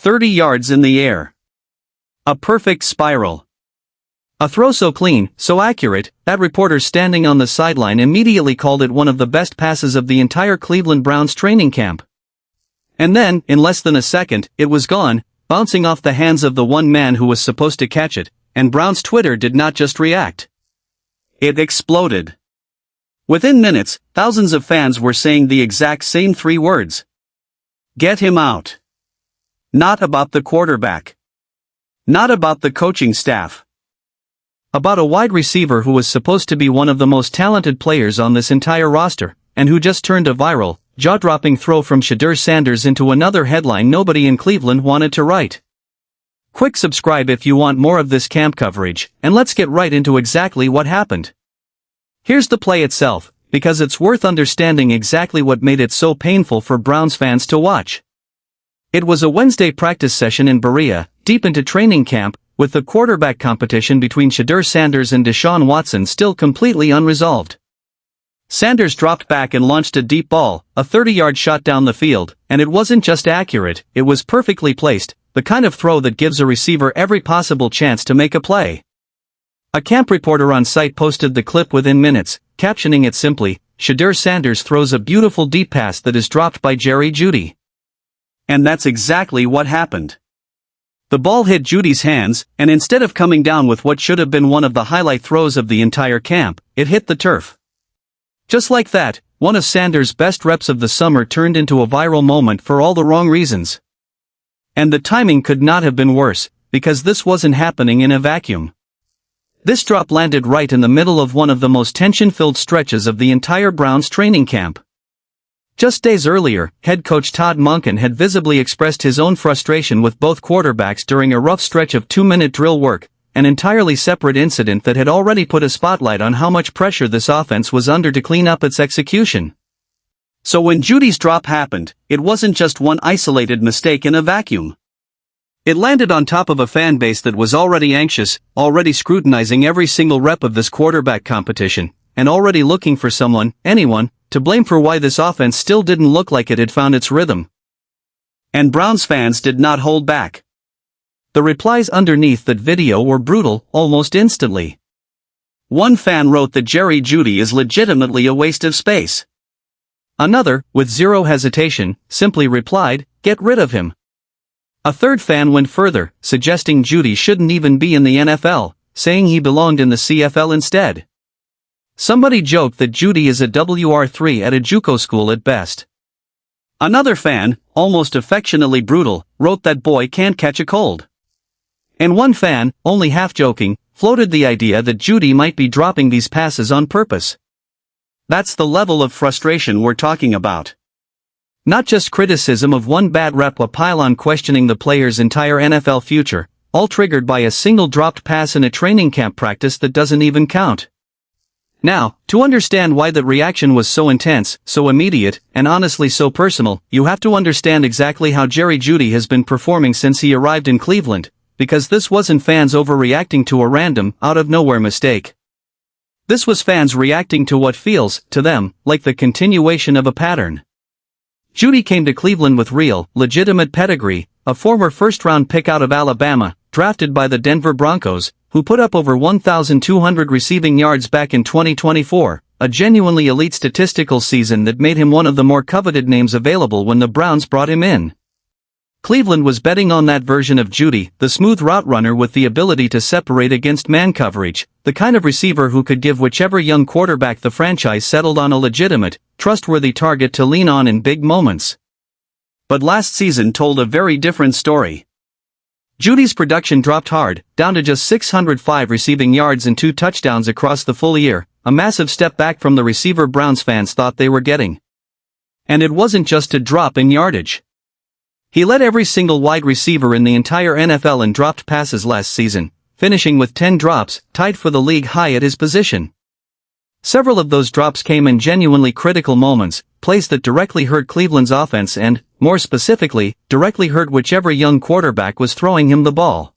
30 yards in the air. A perfect spiral. A throw so clean, so accurate, that reporters standing on the sideline immediately called it one of the best passes of the entire Cleveland Browns training camp. And then, in less than a second, it was gone, bouncing off the hands of the one man who was supposed to catch it, and Browns Twitter did not just react. It exploded. Within minutes, thousands of fans were saying the exact same 3 words. Get him out. Not about the quarterback. Not about the coaching staff. About a wide receiver who was supposed to be one of the most talented players on this entire roster, and who just turned a viral, jaw-dropping throw from Shedeur Sanders into another headline nobody in Cleveland wanted to write. Quick subscribe if you want more of this camp coverage, and let's get right into exactly what happened. Here's the play itself, because it's worth understanding exactly what made it so painful for Browns fans to watch. It was a Wednesday practice session in Berea, deep into training camp, with the quarterback competition between Shedeur Sanders and Deshaun Watson still completely unresolved. Sanders dropped back and launched a deep ball, a 30-yard shot down the field, and it wasn't just accurate, it was perfectly placed, the kind of throw that gives a receiver every possible chance to make a play. A camp reporter on site posted the clip within minutes, captioning it simply, "Shedeur Sanders throws a beautiful deep pass that is dropped by Jeudy." And that's exactly what happened. The ball hit Jeudy's hands, and instead of coming down with what should have been one of the highlight throws of the entire camp, it hit the turf. Just like that, one of Sanders' best reps of the summer turned into a viral moment for all the wrong reasons. And the timing could not have been worse, because this wasn't happening in a vacuum. This drop landed right in the middle of one of the most tension-filled stretches of the entire Browns training camp. Just days earlier, head coach Todd Monken had visibly expressed his own frustration with both quarterbacks during a rough stretch of 2-minute drill work, an entirely separate incident that had already put a spotlight on how much pressure this offense was under to clean up its execution. So when Jeudy's drop happened, it wasn't just one isolated mistake in a vacuum. It landed on top of a fan base that was already anxious, already scrutinizing every single rep of this quarterback competition, and already looking for someone, anyone, to blame for why this offense still didn't look like it had found its rhythm. And Browns fans did not hold back. The replies underneath that video were brutal, almost instantly. One fan wrote that Jeudy is legitimately a waste of space. Another, with zero hesitation, simply replied, "Get rid of him." A third fan went further, suggesting Jeudy shouldn't even be in the NFL, saying he belonged in the CFL instead. Somebody joked that Jeudy is a WR3 at a JUCO school at best. Another fan, almost affectionately brutal, wrote that boy can't catch a cold. And one fan, only half joking, floated the idea that Jeudy might be dropping these passes on purpose. That's the level of frustration we're talking about. Not just criticism of one bad rep, a pile-on questioning the player's entire NFL future, all triggered by a single dropped pass in a training camp practice that doesn't even count. Now, to understand why the reaction was so intense, so immediate, and honestly so personal, you have to understand exactly how Jeudy has been performing since he arrived in Cleveland, because this wasn't fans overreacting to a random, out-of-nowhere mistake. This was fans reacting to what feels, to them, like the continuation of a pattern. Jeudy came to Cleveland with real, legitimate pedigree, a former first-round pick out of Alabama, drafted by the Denver Broncos, who put up over 1,200 receiving yards back in 2024, a genuinely elite statistical season that made him one of the more coveted names available when the Browns brought him in. Cleveland was betting on that version of Jeudy, the smooth route runner with the ability to separate against man coverage, the kind of receiver who could give whichever young quarterback the franchise settled on a legitimate, trustworthy target to lean on in big moments. But last season told a very different story. Jeudy's production dropped hard, down to just 605 receiving yards and 2 touchdowns across the full year, a massive step back from the receiver Browns fans thought they were getting. And it wasn't just a drop in yardage. He led every single wide receiver in the entire NFL in dropped passes last season, finishing with 10 drops, tied for the league high at his position. Several of those drops came in genuinely critical moments, plays that directly hurt Cleveland's offense and, more specifically, directly hurt whichever young quarterback was throwing him the ball.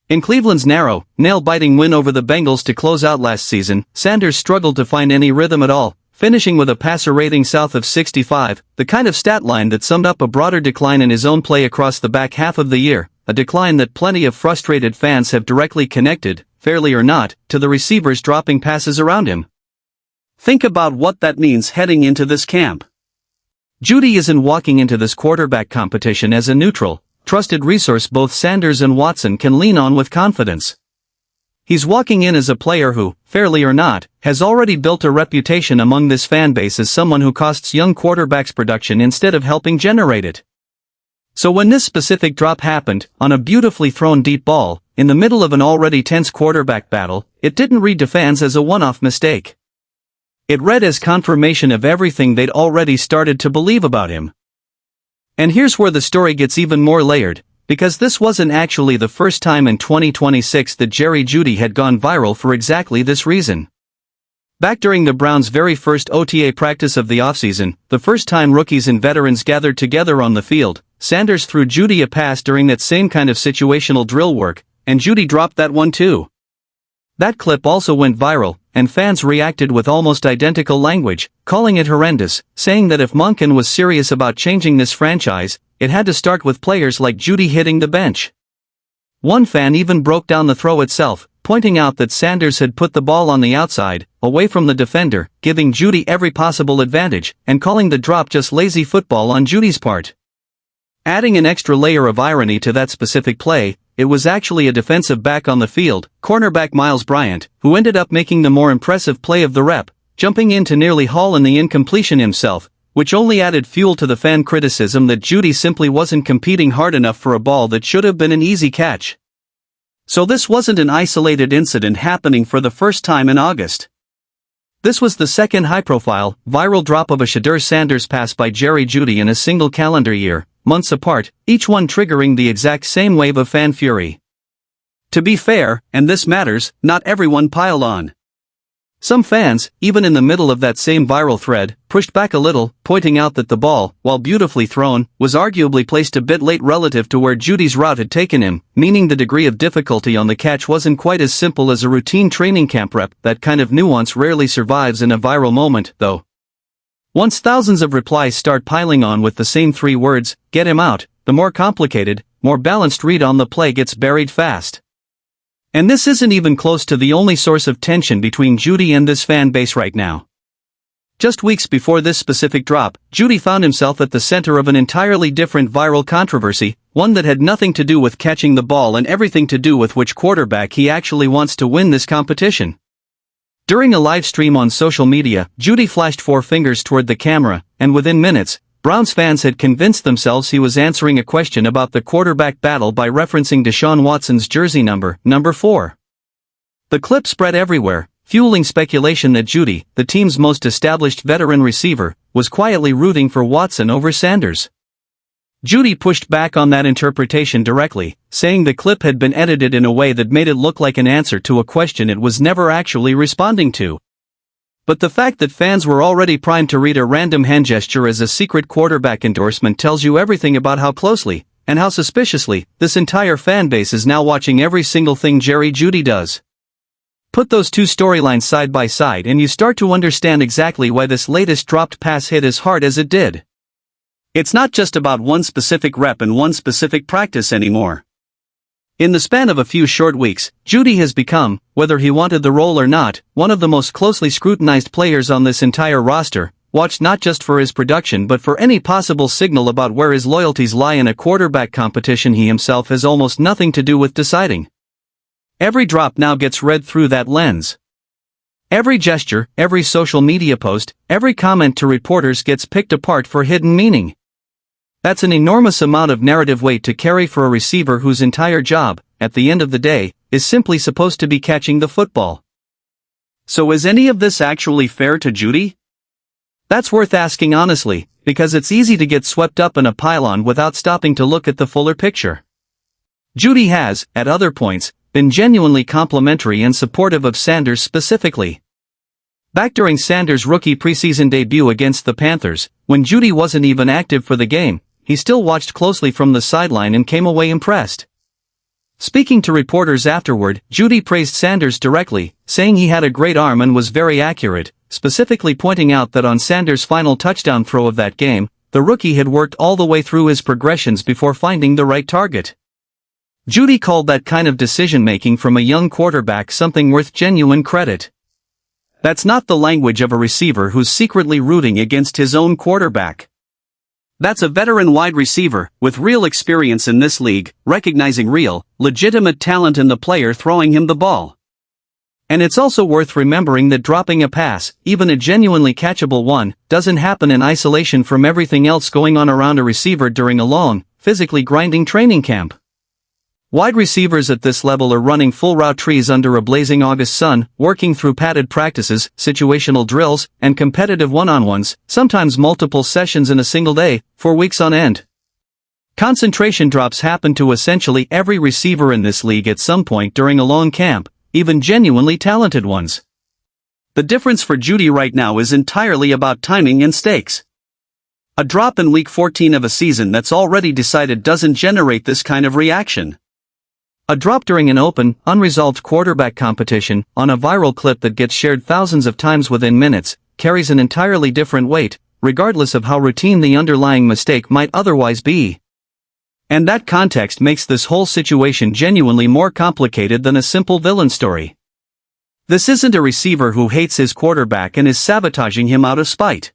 In Cleveland's narrow, nail-biting win over the Bengals to close out last season, Sanders struggled to find any rhythm at all, finishing with a passer rating south of 65, the kind of stat line that summed up a broader decline in his own play across the back half of the year, a decline that plenty of frustrated fans have directly connected, fairly or not, to the receivers dropping passes around him. Think about what that means heading into this camp. Jeudy isn't walking into this quarterback competition as a neutral, trusted resource both Sanders and Watson can lean on with confidence. He's walking in as a player who, fairly or not, has already built a reputation among this fan base as someone who costs young quarterbacks production instead of helping generate it. So when this specific drop happened, on a beautifully thrown deep ball, in the middle of an already tense quarterback battle, it didn't read to fans as a one-off mistake. It read as confirmation of everything they'd already started to believe about him. And here's where the story gets even more layered, because this wasn't actually the first time in 2026 that Jeudy had gone viral for exactly this reason. Back during the Browns' very first OTA practice of the offseason, the first time rookies and veterans gathered together on the field, Sanders threw Jeudy a pass during that same kind of situational drill work, and Jeudy dropped that one too. That clip also went viral, and fans reacted with almost identical language, calling it horrendous, saying that if Monken was serious about changing this franchise, it had to start with players like Jeudy hitting the bench. One fan even broke down the throw itself, pointing out that Sanders had put the ball on the outside, away from the defender, giving Jeudy every possible advantage, and calling the drop just lazy football on Jeudy's part. Adding an extra layer of irony to that specific play, it was actually a defensive back on the field, cornerback Miles Bryant, who ended up making the more impressive play of the rep, jumping in to nearly haul in the incompletion himself, which only added fuel to the fan criticism that Jeudy simply wasn't competing hard enough for a ball that should have been an easy catch. So this wasn't an isolated incident happening for the first time in August. This was the second high-profile, viral drop of a Shedeur Sanders pass by Jeudy in a single calendar year, months apart, each one triggering the exact same wave of fan fury. To be fair, and this matters, not everyone piled on. Some fans, even in the middle of that same viral thread, pushed back a little, pointing out that the ball, while beautifully thrown, was arguably placed a bit late relative to where Jeudy's route had taken him, meaning the degree of difficulty on the catch wasn't quite as simple as a routine training camp rep. That kind of nuance rarely survives in a viral moment, though. Once thousands of replies start piling on with the same three words, "Get him out," the more complicated, more balanced read on the play gets buried fast. And this isn't even close to the only source of tension between Jeudy and this fan base right now. Just weeks before this specific drop, Jeudy found himself at the center of an entirely different viral controversy, one that had nothing to do with catching the ball and everything to do with which quarterback he actually wants to win this competition. During a live stream on social media, Jeudy flashed four fingers toward the camera, and within minutes, Browns fans had convinced themselves he was answering a question about the quarterback battle by referencing Deshaun Watson's jersey number 4. The clip spread everywhere, fueling speculation that Jeudy, the team's most established veteran receiver, was quietly rooting for Watson over Sanders. Jeudy pushed back on that interpretation directly, saying the clip had been edited in a way that made it look like an answer to a question it was never actually responding to. But the fact that fans were already primed to read a random hand gesture as a secret quarterback endorsement tells you everything about how closely, and how suspiciously, this entire fan base is now watching every single thing Jeudy does. Put those two storylines side by side and you start to understand exactly why this latest dropped pass hit as hard as it did. It's not just about one specific rep and one specific practice anymore. In the span of a few short weeks, Jeudy has become, whether he wanted the role or not, one of the most closely scrutinized players on this entire roster, watched not just for his production but for any possible signal about where his loyalties lie in a quarterback competition he himself has almost nothing to do with deciding. Every drop now gets read through that lens. Every gesture, every social media post, every comment to reporters gets picked apart for hidden meaning. That's an enormous amount of narrative weight to carry for a receiver whose entire job, at the end of the day, is simply supposed to be catching the football. So is any of this actually fair to Jeudy? That's worth asking honestly, because it's easy to get swept up in a pylon without stopping to look at the fuller picture. Jeudy has, at other points, been genuinely complimentary and supportive of Sanders specifically. Back during Sanders' rookie preseason debut against the Panthers, when Jeudy wasn't even active for the game, he still watched closely from the sideline and came away impressed. Speaking to reporters afterward, Jeudy praised Sanders directly, saying he had a great arm and was very accurate, specifically pointing out that on Sanders' final touchdown throw of that game, the rookie had worked all the way through his progressions before finding the right target. Jeudy called that kind of decision-making from a young quarterback something worth genuine credit. That's not the language of a receiver who's secretly rooting against his own quarterback. That's a veteran wide receiver, with real experience in this league, recognizing real, legitimate talent in the player throwing him the ball. And it's also worth remembering that dropping a pass, even a genuinely catchable one, doesn't happen in isolation from everything else going on around a receiver during a long, physically grinding training camp. Wide receivers at this level are running full route trees under a blazing August sun, working through padded practices, situational drills, and competitive one-on-ones, sometimes multiple sessions in a single day, for weeks on end. Concentration drops happen to essentially every receiver in this league at some point during a long camp, even genuinely talented ones. The difference for Jeudy right now is entirely about timing and stakes. A drop in week 14 of a season that's already decided doesn't generate this kind of reaction. A drop during an open, unresolved quarterback competition, on a viral clip that gets shared thousands of times within minutes, carries an entirely different weight, regardless of how routine the underlying mistake might otherwise be. And that context makes this whole situation genuinely more complicated than a simple villain story. This isn't a receiver who hates his quarterback and is sabotaging him out of spite.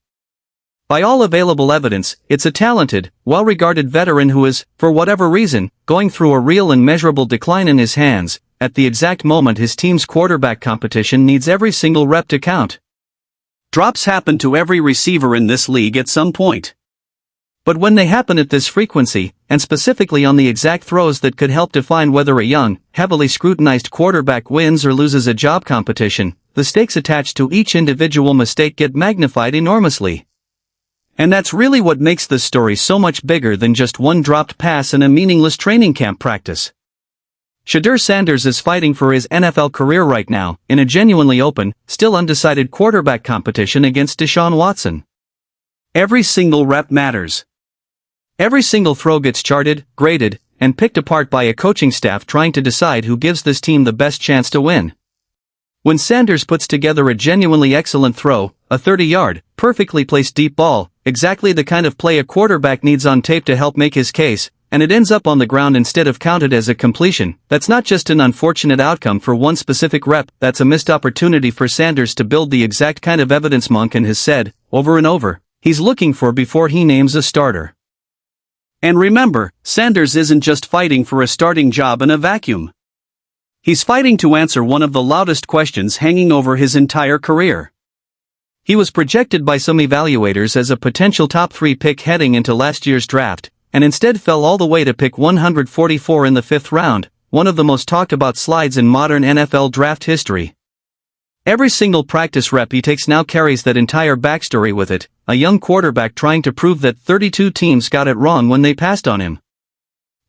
By all available evidence, it's a talented, well-regarded veteran who is, for whatever reason, going through a real and measurable decline in his hands, at the exact moment his team's quarterback competition needs every single rep to count. Drops happen to every receiver in this league at some point. But when they happen at this frequency, and specifically on the exact throws that could help define whether a young, heavily scrutinized quarterback wins or loses a job competition, the stakes attached to each individual mistake get magnified enormously. And that's really what makes this story so much bigger than just one dropped pass and a meaningless training camp practice. Shedeur Sanders is fighting for his NFL career right now, in a genuinely open, still undecided quarterback competition against Deshaun Watson. Every single rep matters. Every single throw gets charted, graded, and picked apart by a coaching staff trying to decide who gives this team the best chance to win. When Sanders puts together a genuinely excellent throw, a 30-yard, perfectly placed deep ball, exactly the kind of play a quarterback needs on tape to help make his case, and it ends up on the ground instead of counted as a completion, that's not just an unfortunate outcome for one specific rep, that's a missed opportunity for Sanders to build the exact kind of evidence Monken has said, over and over, he's looking for before he names a starter. And remember, Sanders isn't just fighting for a starting job in a vacuum. He's fighting to answer one of the loudest questions hanging over his entire career. He was projected by some evaluators as a potential top 3 pick heading into last year's draft, and instead fell all the way to pick 144 in the 5th round, one of the most talked about slides in modern NFL draft history. Every single practice rep he takes now carries that entire backstory with it, a young quarterback trying to prove that 32 teams got it wrong when they passed on him.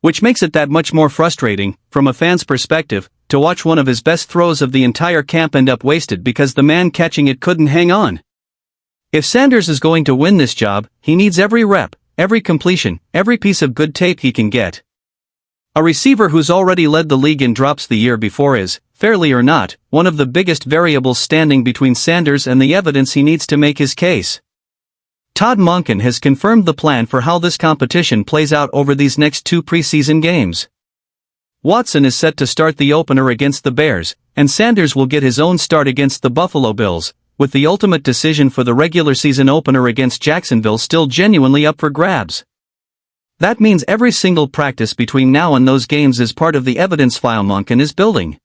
Which makes it that much more frustrating, from a fan's perspective, to watch one of his best throws of the entire camp end up wasted because the man catching it couldn't hang on. If Sanders is going to win this job, he needs every rep, every completion, every piece of good tape he can get. A receiver who's already led the league in drops the year before is, fairly or not, one of the biggest variables standing between Sanders and the evidence he needs to make his case. Todd Monken has confirmed the plan for how this competition plays out over these next 2 preseason games. Watson is set to start the opener against the Bears, and Sanders will get his own start against the Buffalo Bills, with the ultimate decision for the regular season opener against Jacksonville still genuinely up for grabs. That means every single practice between now and those games is part of the evidence file Monken is building.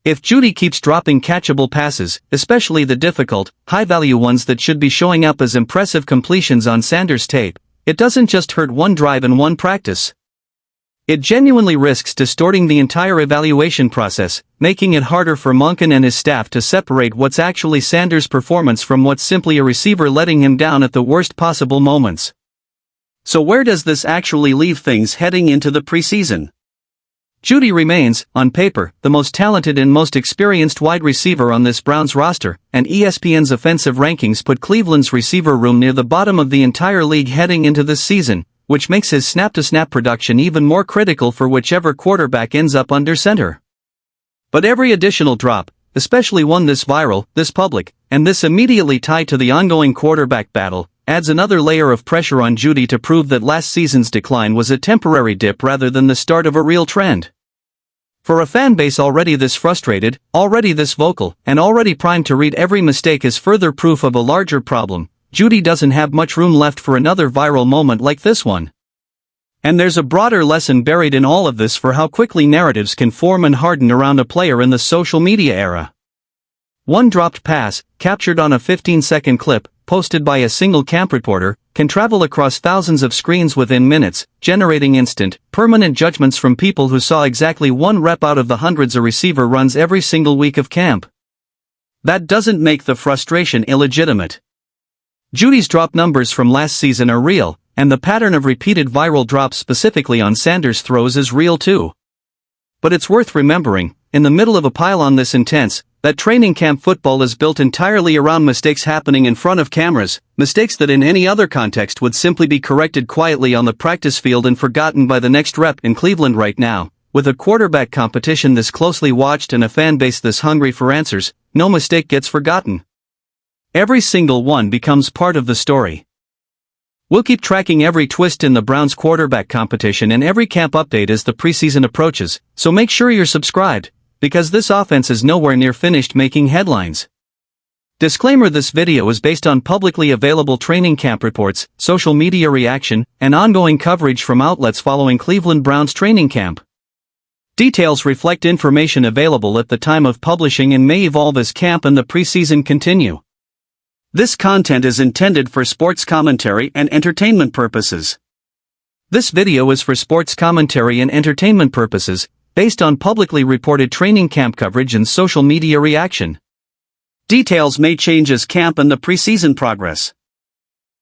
If Jeudy keeps dropping catchable passes, especially the difficult, high-value ones that should be showing up as impressive completions on Sanders' tape, it doesn't just hurt one drive and one practice. It genuinely risks distorting the entire evaluation process, making it harder for Monken and his staff to separate what's actually Sanders' performance from what's simply a receiver letting him down at the worst possible moments. So where does this actually leave things heading into the preseason? Jeudy remains, on paper, the most talented and most experienced wide receiver on this Browns roster, and ESPN's offensive rankings put Cleveland's receiver room near the bottom of the entire league heading into this season, which makes his snap-to-snap production even more critical for whichever quarterback ends up under center. But every additional drop, especially one this viral, this public, and this immediately tied to the ongoing quarterback battle, adds another layer of pressure on Jeudy to prove that last season's decline was a temporary dip rather than the start of a real trend. For a fanbase already this frustrated, already this vocal, and already primed to read every mistake as further proof of a larger problem, Jeudy doesn't have much room left for another viral moment like this one. And there's a broader lesson buried in all of this for how quickly narratives can form and harden around a player in the social media era. One dropped pass, captured on a 15-second clip, posted by a single camp reporter, can travel across thousands of screens within minutes, generating instant, permanent judgments from people who saw exactly one rep out of the hundreds a receiver runs every single week of camp. That doesn't make the frustration illegitimate. Jeudy's drop numbers from last season are real, and the pattern of repeated viral drops specifically on Sanders' throws is real too. But it's worth remembering, in the middle of a pile-on this intense, that training camp football is built entirely around mistakes happening in front of cameras, mistakes that in any other context would simply be corrected quietly on the practice field and forgotten by the next rep. In Cleveland right now, with a quarterback competition this closely watched and a fan base this hungry for answers, no mistake gets forgotten. Every single one becomes part of the story. We'll keep tracking every twist in the Browns' quarterback competition and every camp update as the preseason approaches, so make sure you're subscribed, because this offense is nowhere near finished making headlines. Disclaimer: this video is based on publicly available training camp reports, social media reaction, and ongoing coverage from outlets following Cleveland Browns training camp. Details reflect information available at the time of publishing and may evolve as camp and the preseason continue. This content is intended for sports commentary and entertainment purposes. This video is for sports commentary and entertainment purposes, based on publicly reported training camp coverage and social media reaction. Details may change as camp and the preseason progress.